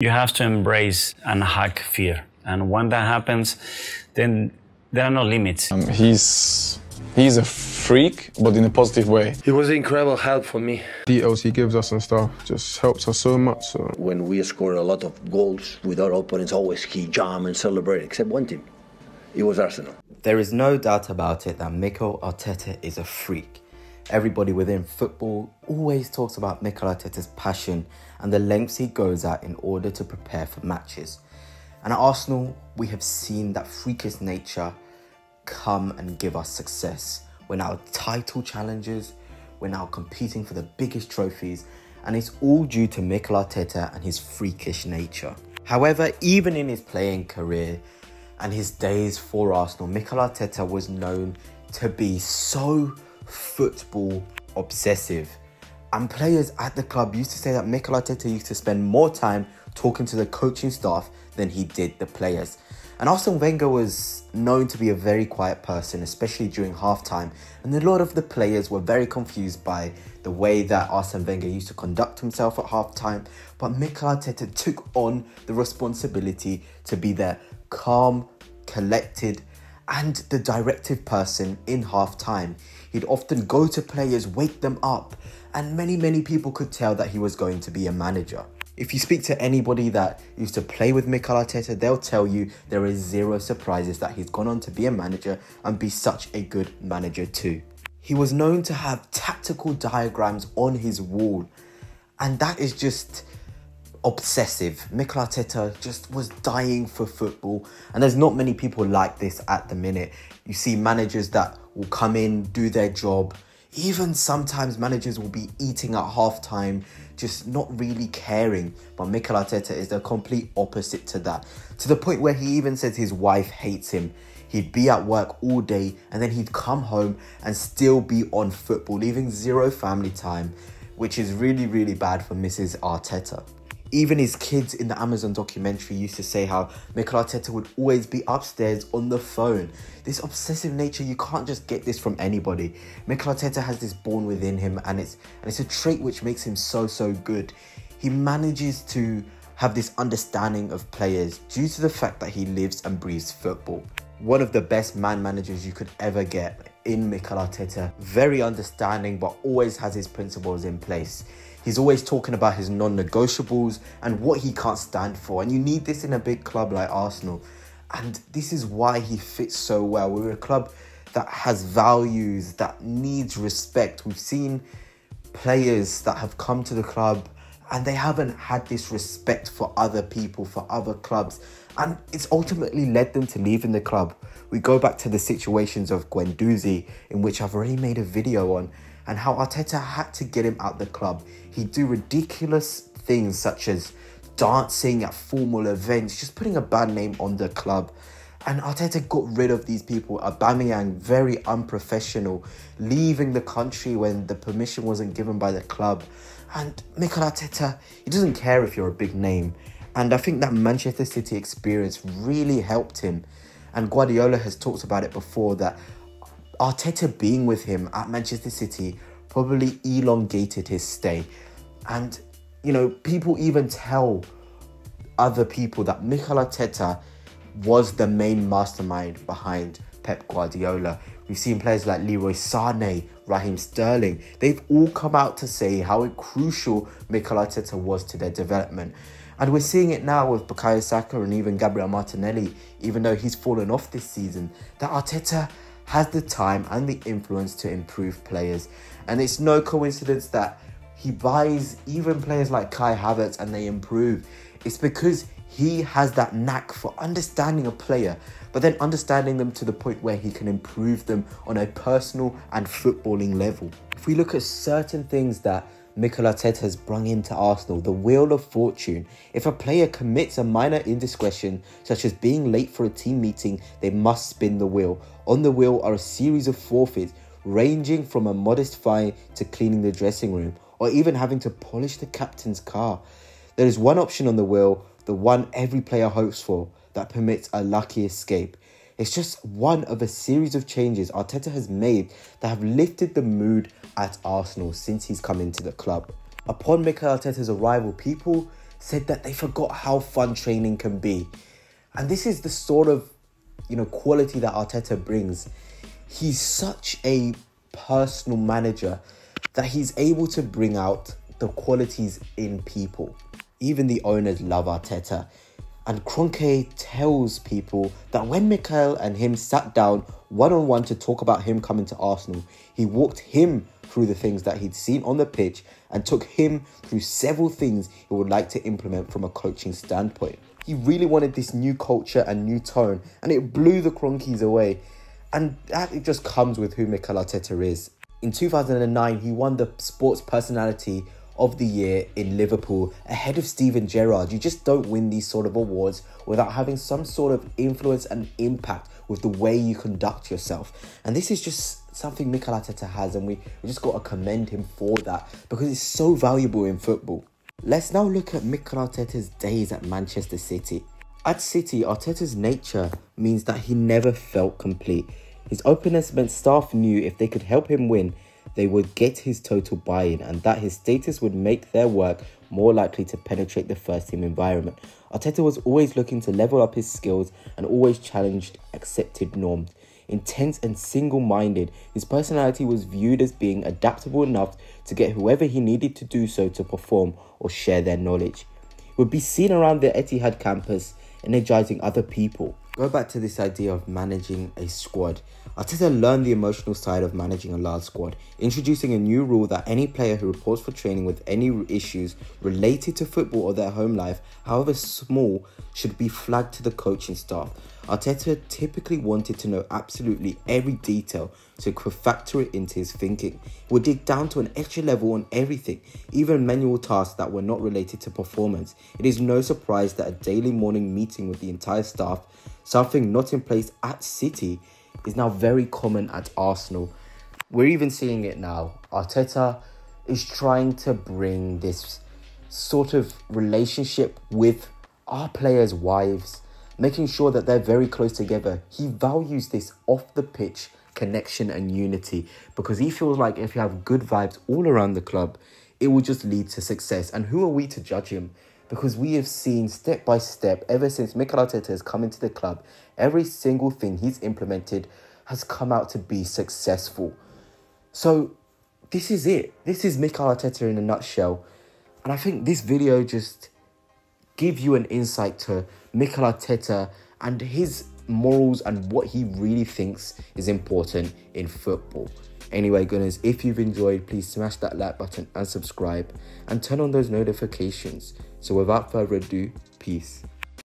You have to embrace and hack fear. And when that happens, then there are no limits. He's a freak, but in a positive way. It was incredible help for me. Details he gives us and stuff just helps us so much. So. When we score a lot of goals with our opponents, always he jump and celebrate, except one team. It was Arsenal. There is no doubt about it that Mikel Arteta is a freak. Everybody within football always talks about Mikel Arteta's passion and the lengths he goes at in order to prepare for matches. And at Arsenal, we have seen that freakish nature come and give us success. We're now title challengers, we're now competing for the biggest trophies, and it's all due to Mikel Arteta and his freakish nature. However, even in his playing career and his days for Arsenal, Mikel Arteta was known to be so football obsessive. And players at the club used to say that Mikel Arteta used to spend more time talking to the coaching staff than he did the players. And Arsene Wenger was known to be a very quiet person, especially during halftime. And a lot of the players were very confused by the way that Arsene Wenger used to conduct himself at halftime. But Mikel Arteta took on the responsibility to be the calm, collected, and the directive person in halftime. He'd often go to players, wake them up, and many people could tell that he was going to be a manager. If you speak to anybody that used to play with Mikel Arteta, they'll tell you there is zero surprises that he's gone on to be a manager and be such a good manager too. He was known to have tactical diagrams on his wall, and that is just obsessive. Mikel Arteta just was dying for football, and there's not many people like this at the minute. You see managers that will come in, do their job. Even sometimes managers will be eating at halftime, just not really caring. But Mikel Arteta is the complete opposite to that. To the point where he even says his wife hates him. He'd be at work all day and then he'd come home and still be on football, leaving zero family time, which is really bad for Mrs. Arteta. Even his kids in the Amazon documentary used to say how Mikel Arteta would always be upstairs on the phone. This obsessive nature, you can't just get this from anybody. Mikel Arteta has this born within him, and it's a trait which makes him so good. He manages to have this understanding of players due to the fact that he lives and breathes football. One of the best man managers you could ever get in Mikel Arteta. Very understanding, but always has his principles in place. He's always talking about his non-negotiables and what he can't stand for. And you need this in a big club like Arsenal. And this is why he fits so well. We're a club that has values, that needs respect. We've seen players that have come to the club and they haven't had this respect for other people, for other clubs. And it's ultimately led them to leaving the club. We go back to the situations of Guendouzi, in which I've already made a video on, and how Arteta had to get him out the club. He'd do ridiculous things such as dancing at formal events, just putting a bad name on the club. And Arteta got rid of these people. Aubameyang, very unprofessional, leaving the country when the permission wasn't given by the club. And Mikel Arteta, he doesn't care if you're a big name. And I think that Manchester City experience really helped him. And Guardiola has talked about it before, that Arteta being with him at Manchester City probably elongated his stay. And, you know, people even tell other people that Mikel Arteta was the main mastermind behind Pep Guardiola. We've seen players like Leroy Sané, Raheem Sterling. They've all come out to say how crucial Mikel Arteta was to their development. And we're seeing it now with Bukayo Saka and even Gabriel Martinelli, even though he's fallen off this season, that Arteta has the time and the influence to improve players. And it's no coincidence that he buys even players like Kai Havertz and they improve. It's because he has that knack for understanding a player, but then understanding them to the point where he can improve them on a personal and footballing level. If we look at certain things that Mikel Arteta has brought into Arsenal, the wheel of fortune. If a player commits a minor indiscretion, such as being late for a team meeting, they must spin the wheel. On the wheel are a series of forfeits, ranging from a modest fine to cleaning the dressing room, or even having to polish the captain's car. There is one option on the wheel, the one every player hopes for, that permits a lucky escape. It's just one of a series of changes Arteta has made that have lifted the mood at Arsenal since he's come into the club. Upon Mikel Arteta's arrival, people said that they forgot how fun training can be. And this is the sort of, quality that Arteta brings. He's such a personal manager that he's able to bring out the qualities in people. Even the owners love Arteta. And Kroenke tells people that when Mikel and him sat down one-on-one to talk about him coming to Arsenal, he walked him through the things that he'd seen on the pitch and took him through several things he would like to implement from a coaching standpoint. He really wanted this new culture and new tone, and it blew the Kroenkes away. And that it just comes with who Mikel Arteta is. In 2009, he won the Sports Personality of the Year in Liverpool ahead of Steven Gerrard. You just don't win these sort of awards without having some sort of influence and impact with the way you conduct yourself. And this is just something Mikel Arteta has, and we just got to commend him for that because it's so valuable in football. Let's now look at Mikel Arteta's days at Manchester City. At City, Arteta's nature means that he never felt complete. His openness meant staff knew if they could help him win, they would get his total buy-in, and that his status would make their work more likely to penetrate the first team environment. Arteta was always looking to level up his skills and always challenged accepted norms. Intense and single-minded, his personality was viewed as being adaptable enough to get whoever he needed to do so to perform or share their knowledge. He would be seen around the Etihad campus, energizing other people. Go back to this idea of managing a squad. Arteta learned the emotional side of managing a large squad, introducing a new rule that any player who reports for training with any issues related to football or their home life, however small, should be flagged to the coaching staff. Arteta typically wanted to know absolutely every detail so he could factor it into his thinking. He would dig down to an extra level on everything, even manual tasks that were not related to performance. It is no surprise that a daily morning meeting with the entire staff, something not in place at City, is now very common at Arsenal. We're even seeing it now. Arteta is trying to bring this sort of relationship with our players' wives, making sure that they're very close together. He values this off the pitch connection and unity because he feels like if you have good vibes all around the club, it will just lead to success. And who are we to judge him? Because we have seen step by step, ever since Mikel Arteta has come into the club, every single thing he's implemented has come out to be successful. So this is it. This is Mikel Arteta in a nutshell. And I think this video just gives you an insight to Mikel Arteta and his morals and what he really thinks is important in football. Anyway, Gunners, if you've enjoyed, please smash that like button and subscribe and turn on those notifications. So without further ado, peace.